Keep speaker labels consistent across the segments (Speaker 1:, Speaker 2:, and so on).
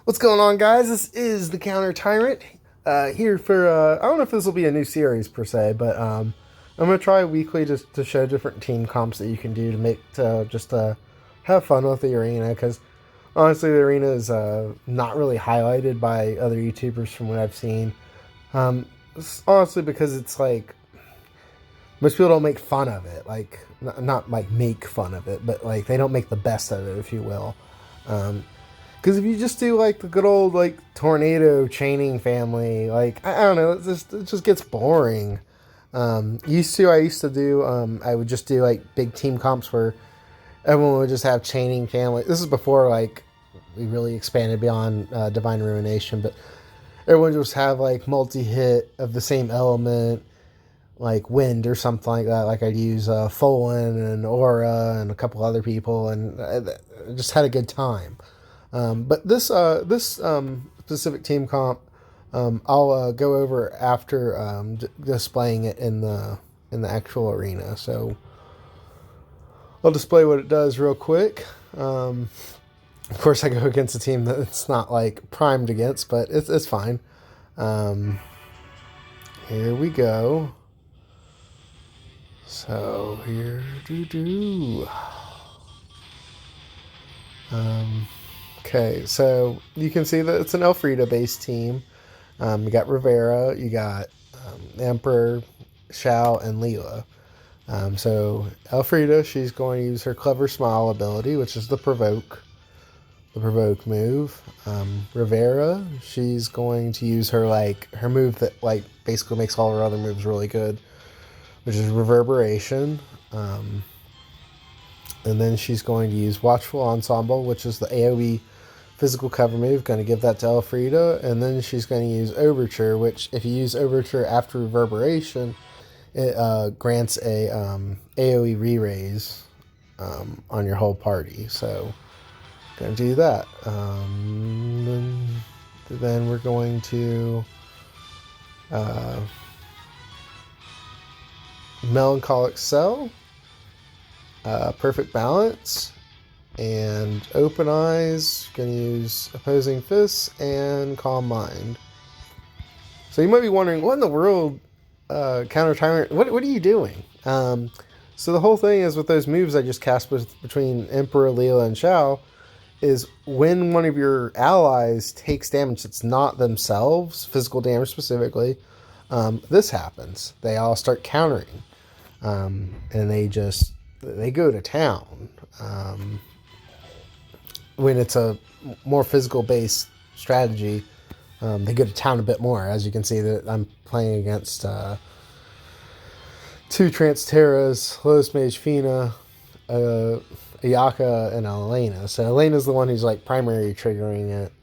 Speaker 1: What's going on, guys? This is the Counter Tyrant here for, I don't know if this will be a new series per se, but I'm going to try weekly just to show different team comps that you can do to make, just have fun with the arena, because honestly, the arena is not really highlighted by other YouTubers from what I've seen. Honestly, because it's like, most people don't make fun of it, like, not like make fun of it, but like, they don't make the best of it, if you will. Because if you just do like the good old like tornado chaining family, like I don't know, it just gets boring. I used to do I would just do like big team comps where everyone would just have chaining family. This is before like we really expanded beyond Divine Ruination, but everyone just have like multi-hit of the same element, like wind or something like that. Like I'd use Folan and Aura and a couple other people, and I just had a good time. But this specific team comp, I'll go over after displaying it in the actual arena. So I'll display what it does real quick. Of course, I go against a team that it's not like primed against, but it's fine. Here we go. So here Okay, so you can see that it's an Elfreeda based team. You got Rivera, you got Emperor, Shao, and Leela. So Elfreeda, she's going to use her Clever Smile ability, which is the provoke move. Rivera, she's going to use her her move that like basically makes all her other moves really good, which is Reverberation. And then she's going to use Watchful Ensemble, which is the AoE physical cover move. Going to give that to Elfreeda. And then she's going to use Overture, which if you use Overture after Reverberation, it grants a AoE re-raise on your whole party. So, going to do that. Then we're going to Melancholic Cell. Perfect Balance, and Open Eyes. Going to use Opposing Fists and Calm Mind. So you might be wondering, what in the world, Counter Tyrant, what are you doing? So the whole thing is with those moves I just cast between Emperor, Leela, and Shao, is when one of your allies takes damage that's not themselves, physical damage specifically, this happens. They all start countering, and they go to town. When it's a more physical based strategy, they go to town a bit more. As you can see, that I'm playing against two Trance Terras, Lotus Mage Fina, Ayaka, and Elena. So Elena's the one who's like primary triggering it.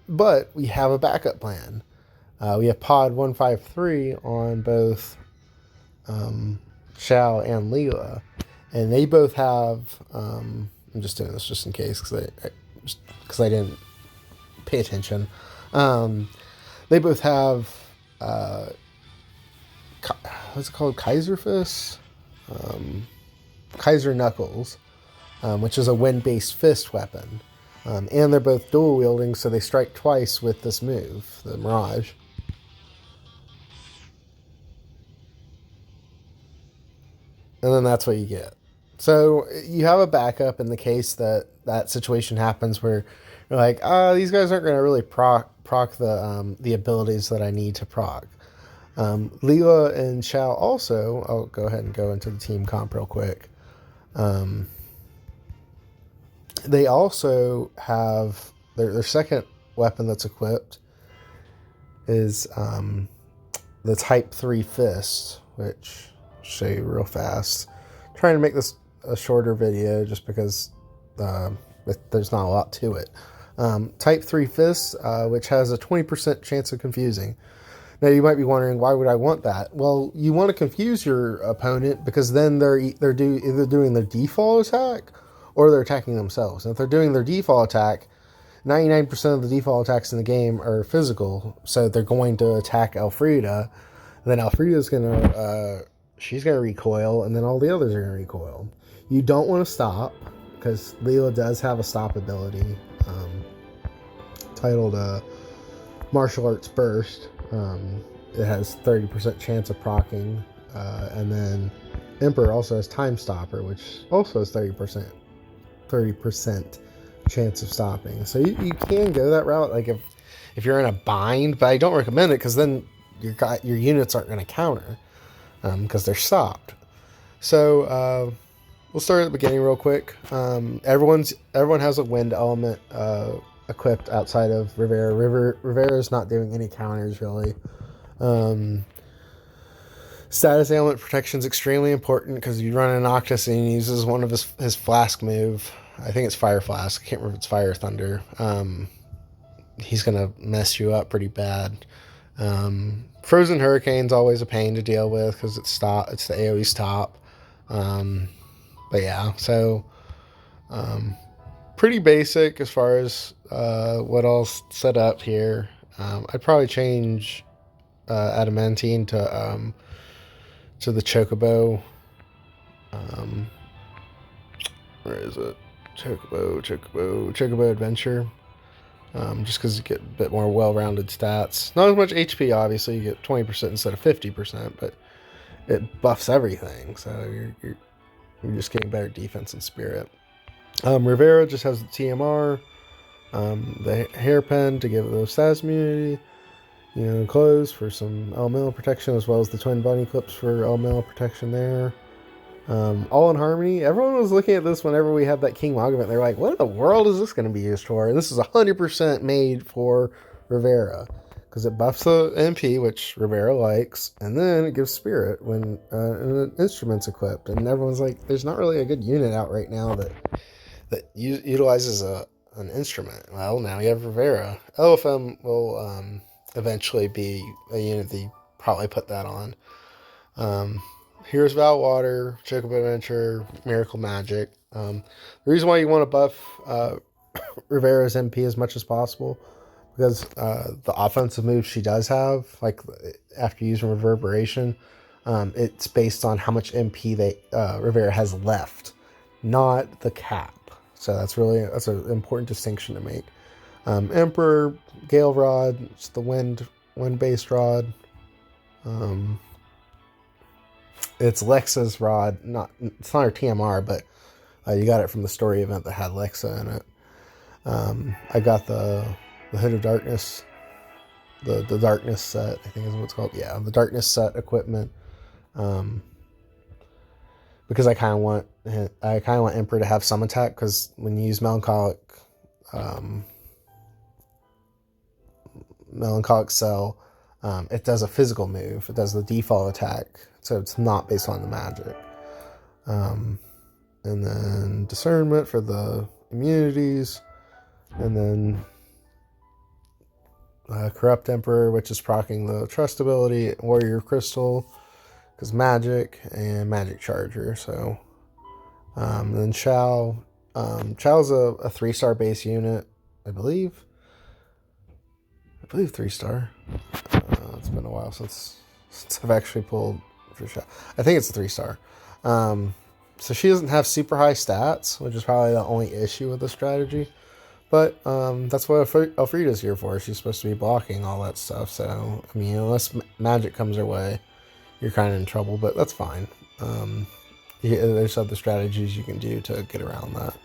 Speaker 1: But we have a backup plan. We have Pod 153 on both Shao and Leela, and they both have I'm just doing this just in case because I didn't pay attention. They both have what's it called, Kaiser Fist, Kaiser Knuckles, which is a wind-based fist weapon, and they're both dual wielding, so they strike twice with this move, the Mirage. And then that's what you get. So you have a backup in the case that situation happens where you're like, these guys aren't going to really proc the abilities that I need to proc. Leela and Shao also, I'll go ahead and go into the team comp real quick. They also have their second weapon that's equipped is the Type 3 Fist, which show you real fast. I'm trying to make this a shorter video just because there's not a lot to it. Type 3 Fist, which has a 20% chance of confusing. Now you might be wondering, why would I want that? Well, you want to confuse your opponent because then they're either doing their default attack or they're attacking themselves. And if they're doing their default attack, 99% of the default attacks in the game are physical, so they're going to attack Elfreeda. And then Elfreeda's gonna she's going to recoil, and then all the others are going to recoil. You don't want to stop, because Leela does have a stop ability. titled Martial Arts Burst. It has 30% chance of proccing, and then Emperor also has Time Stopper, which also has 30% chance of stopping. So you can go that route, like if you're in a bind, but I don't recommend it because then your units aren't going to counter because they're stopped. So we'll start at the beginning real quick. Everyone has a wind element equipped outside of Rivera. Rivera's not doing any counters really. Status ailment protection is extremely important because you run an Noctis and he uses one of his flask move. I think it's Fire Flask. I can't remember if it's Fire or Thunder. He's gonna mess you up pretty bad. Frozen Hurricane's always a pain to deal with because it's the AoE stop. But yeah, so pretty basic as far as what all's set up here. I'd probably change Adamantine to the Chocobo. Where is it? Chocobo Adventure. Just because you get a bit more well-rounded stats. Not as much HP, obviously. You get 20% instead of 50%, but it buffs everything. So you're just getting better defense and spirit. Rivera just has the TMR, the hairpin to give it the status immunity, clothes for some elemental protection, as well as the twin bunny clips for elemental protection there. All in harmony. Everyone was looking at this whenever we had that King Mog event. They're like, what in the world is this going to be used for? And this is 100% made for Rivera because it buffs the MP, which Rivera likes, and then it gives spirit when an instrument's equipped. And everyone's like, there's not really a good unit out right now that utilizes an instrument. Well, now you have Rivera. LFM will eventually be a unit that you probably put that on. Here's Valwater, Chocobo Adventure, Miracle Magic. The reason why you want to buff Rivera's MP as much as possible, because the offensive moves she does have, like after using Reverberation, it's based on how much MP Rivera has left, not the cap. So that's an important distinction to make. Emperor, Gale Rod, it's the wind-based rod. It's Lexa's rod. It's not her TMR, but you got it from the story event that had Lexa in it. I got the Hood of Darkness, the Darkness set, I think is what it's called. Yeah, the Darkness set equipment. Because I kind of want Emperor to have some attack, because when you use Melancholic Cell, it does a physical move. It does the default attack, so it's not based on the magic. And then Discernment for the immunities, and then Corrupt Emperor, which is proccing the Trust ability, Warrior Crystal, because magic, and Magic Charger. So then Chow's a 3-star base unit, I believe 3-star. It's been a while since I've actually pulled for Chow. I think it's a 3-star. So she doesn't have super high stats, which is probably the only issue with the strategy. But that's what Elfreda's here for. She's supposed to be blocking all that stuff. So, I mean, unless magic comes her way, you're kind of in trouble. But that's fine. There's other strategies you can do to get around that.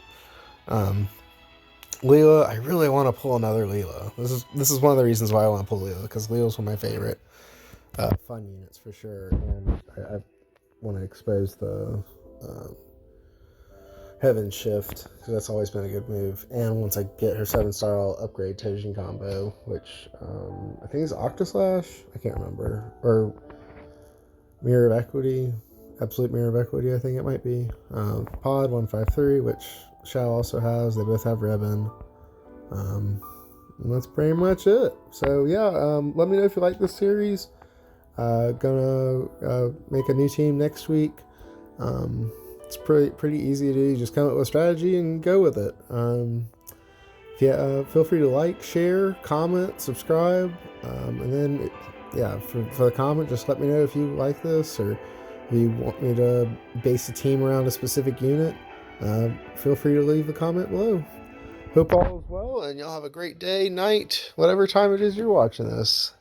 Speaker 1: Leela, I really want to pull another Leela. This is one of the reasons why I want to pull Leela, because Leela's one of my favorite fun units for sure. And I want to expose the Heaven Shift, because that's always been a good move. And once I get her 7-star, I'll upgrade Tojin combo, which I think is Octaslash. I can't remember. Or Mirror of Equity. Absolute Mirror of Equity, I think it might be. Pod 153, which Shao also has. They both have Ribbon. And that's pretty much it. So yeah, let me know if you like this series. Gonna make a new team next week. It's pretty easy to do. You just come up with a strategy and go with it. Feel free to like, share, comment, subscribe, and then for the comment, just let me know if you like this, or if you want me to base a team around a specific unit. Feel free to leave a comment below. Hope all is well, and y'all have a great day, night, whatever time it is you're watching this.